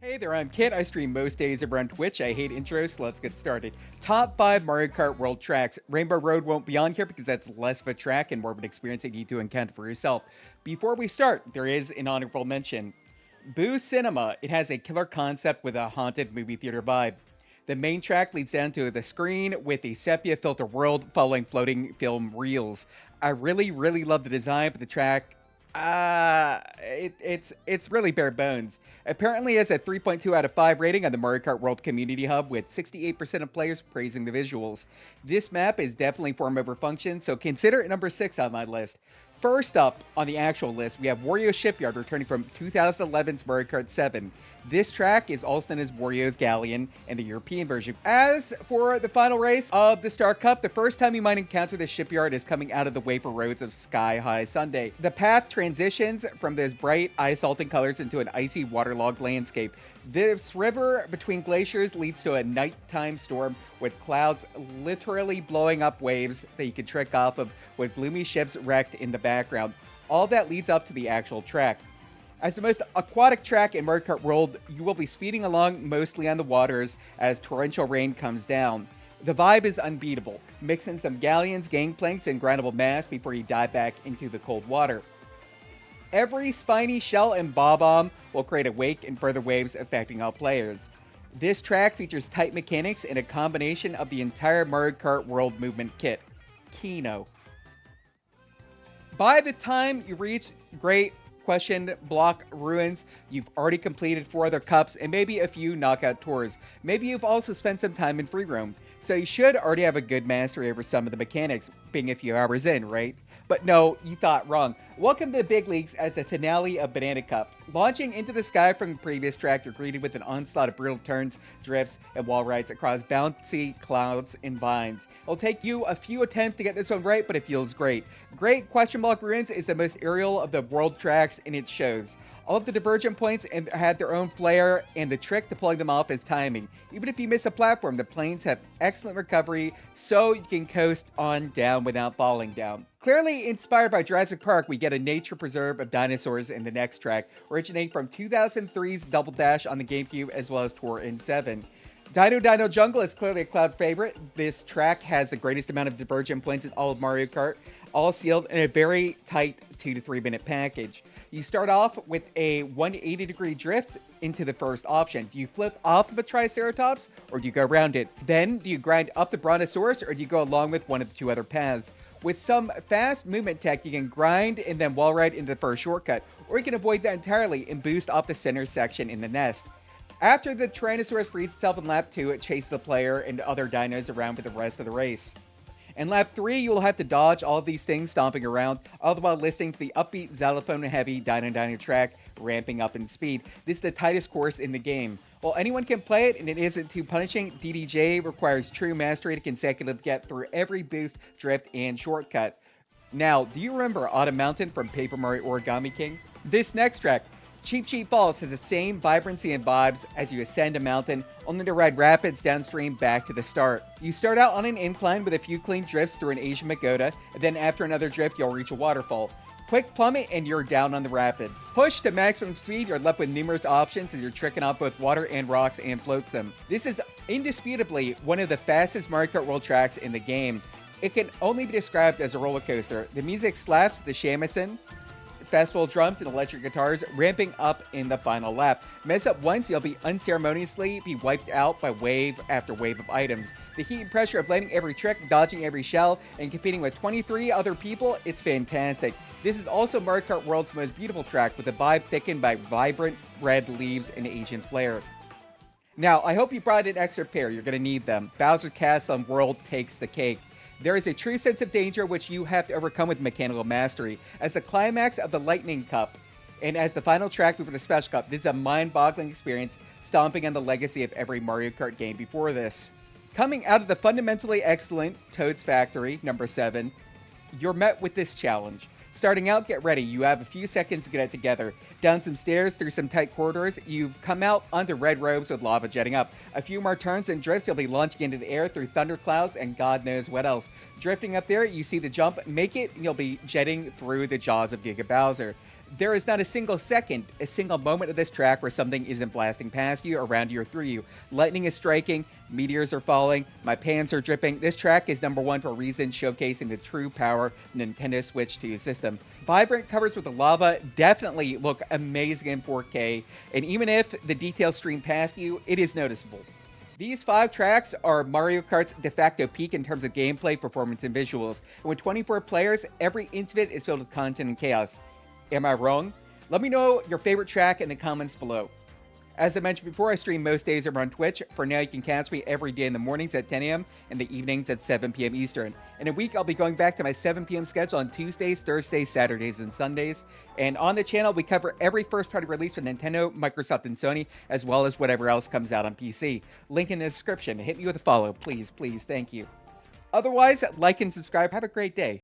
Hey there, I'm Kit. I stream most days over on Twitch. I hate intros, so let's get started. Top 5 Mario Kart World tracks. Rainbow Road won't be on here because that's less of a track and more of an experience that you need to encounter for yourself. Before we start, there is an honorable mention. Boo Cinema. It has a killer concept with a haunted movie theater vibe. The main track leads down to the screen with a sepia filter world following floating film reels. I really love the design, but the track it's really bare bones. Apparently, it's a 3.2 out of 5 rating on the Mario Kart World Community Hub, with 68% of players praising the visuals. This map is definitely form over function, so consider it number 6 on my list. First up on the actual list, we have Wario Shipyard returning from 2011's Mario Kart 7. This track is also known as Wario's Galleon in the European version. As for the final race of the Star Cup, the first time you might encounter the shipyard is coming out of the wafer roads of Sky High Sunday. The path transitions from those bright ice-salting colors into an icy waterlogged landscape. This river between glaciers leads to a nighttime storm with clouds literally blowing up waves that you can trick off of with gloomy ships wrecked in the background. All that leads up to the actual track. As the most aquatic track in Mario Kart World, you will be speeding along mostly on the waters as torrential rain comes down. The vibe is unbeatable. Mix in some galleons, gangplanks, and grindable mass before you dive back into the cold water. Every spiny shell and bob-omb will create a wake and further waves affecting all players. This track features tight mechanics and a combination of the entire Mario Kart World movement kit. Kino. By the time you reach Great Question Block Ruins, you've already completed 4 other cups and maybe a few knockout tours. Maybe you've also spent some time in free roam, so you should already have a good mastery over some of the mechanics, being a few hours in, right? But no, you thought wrong. Welcome to the big leagues as the finale of Banana Cup. Launching into the sky from the previous track, you're greeted with an onslaught of brutal turns, drifts, and wall rides across bouncy clouds and vines. It'll take you a few attempts to get this one right, but it feels great. Great Question Block Ruins is the most aerial of the world tracks, and it shows. All of the divergent points had their own flair, and the trick to pulling them off is timing. Even if you miss a platform, the planes have excellent recovery, so you can coast on down without falling down. Clearly inspired by Jurassic Park, we get a nature preserve of dinosaurs in the next track, originating from 2003's Double Dash on the GameCube as well as Tour in 7. Dino Jungle is clearly a Cloud favorite. This track has the greatest amount of divergent points in all of Mario Kart, all sealed in a very tight 2 to 3 minute package. You start off with a 180-degree drift into the first option. Do you flip off of a Triceratops, or do you go around it? Then, do you grind up the Brontosaurus, or do you go along with one of the 2 other paths? With some fast movement tech, you can grind and then wall ride into the first shortcut, or you can avoid that entirely and boost off the center section in the nest. After the Tyrannosaurus frees itself in lap 2, it chases the player and other dinos around for the rest of the race. In lap 3, you will have to dodge all of these things stomping around, all the while listening to the upbeat xylophone-heavy Dino track, ramping up in speed. This is the tightest course in the game. While anyone can play it and it isn't too punishing, DDJ requires true mastery to consecutively get through every boost, drift, and shortcut. Now, do you remember Autumn Mountain from Paper Mario Origami King? This next track, Cheep Falls, has the same vibrancy and vibes as you ascend a mountain, only to ride rapids downstream back to the start. You start out on an incline with a few clean drifts through an Asian pagoda, and then after another drift, you'll reach a waterfall. Quick plummet and you're down on the rapids. Push to maximum speed, you're left with numerous options as you're tricking off both water and rocks and floatsome. This is indisputably one of the fastest Mario Kart World tracks in the game. It can only be described as a roller coaster. The music slaps with the shamisen, festival drums, and electric guitars ramping up in the final lap. Mess up once, you'll be unceremoniously be wiped out by wave after wave of items. The heat and pressure of landing every trick, dodging every shell, and competing with 23 other people, it's fantastic. This is also Mario Kart World's most beautiful track, with a vibe thickened by vibrant red leaves and Asian flair. Now, I hope you brought an extra pair. You're going to need them. Bowser's Castle on World takes the cake. There is a true sense of danger which you have to overcome with mechanical mastery. As the climax of the Lightning Cup, and as the final track before the Special Cup, this is a mind-boggling experience, stomping on the legacy of every Mario Kart game before this. Coming out of the fundamentally excellent Toad's Factory, number 7, you're met with this challenge. Starting out, get ready. You have a few seconds to get it together. Down some stairs, through some tight corridors, you've come out onto red robes with lava jetting up. A few more turns and drifts, you'll be launching into the air through thunderclouds and God knows what else. Drifting up there, you see the jump, make it, and you'll be jetting through the jaws of Giga Bowser. There is not a single second, a single moment of this track where something isn't blasting past you, around you, or through you. Lightning is striking, meteors are falling, my pants are dripping. This track is #1 for a reason, showcasing the true power of Nintendo Switch 2 system. Vibrant covers with the lava definitely look amazing in 4K, and even if the details stream past you, it is noticeable. These 5 tracks are Mario Kart's de facto peak in terms of gameplay, performance, and visuals. And with 24 players, every inch of it is filled with content and chaos. Am I wrong? Let me know your favorite track in the comments below. As I mentioned before, I stream most days over on Twitch. For now, you can catch me every day in the mornings at 10 a.m. and the evenings at 7 p.m. Eastern. In a week, I'll be going back to my 7 p.m. schedule on Tuesdays, Thursdays, Saturdays, and Sundays. And on the channel, we cover every first-party release from Nintendo, Microsoft, and Sony, as well as whatever else comes out on PC. Link in the description. Hit me with a follow, please, please, thank you. Otherwise, like and subscribe. Have a great day.